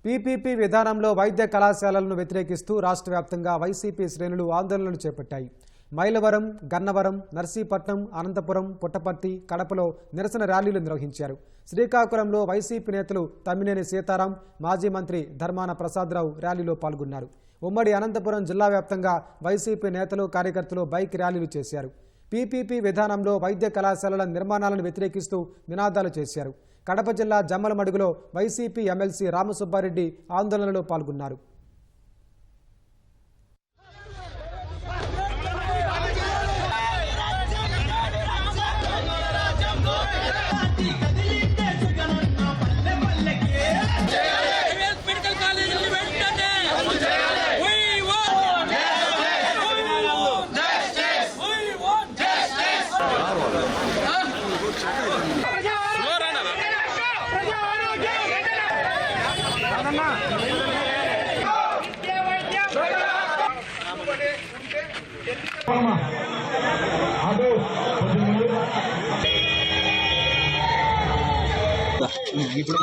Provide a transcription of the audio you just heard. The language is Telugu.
పీపీపీ విధానంలో వైద్య కళాశాలలను వ్యతిరేకిస్తూ రాష్ట్ర వ్యాప్తంగా వైసీపీ శ్రేణులు ఆందోళనలు చేపట్టాయి. మైలవరం, గన్నవరం, నర్సీపట్నం, అనంతపురం, పుట్టపర్తి, కడపలో నిరసన ర్యాలీలు నిర్వహించారు. శ్రీకాకుళంలో వైసీపీ నేతలు తమ్మినేని సీతారాం, మాజీ మంత్రి ధర్మాన ప్రసాదరావు ర్యాలీలో పాల్గొన్నారు. ఉమ్మడి అనంతపురం జిల్లా వ్యాప్తంగా వైసీపీ నేతలు, కార్యకర్తలు బైక్ ర్యాలీలు చేశారు. పీపీపీ విధానంలో వైద్య కళాశాలల నిర్మాణాలను వ్యతిరేకిస్తూ నినాదాలు చేశారు. కడప జిల్లా జమ్మలమడుగులో వైసీపీ ఎమ్మెల్సీ రామసుబ్బారెడ్డి ఆందోళనలో పాల్గొన్నారు. ఇప్పుడు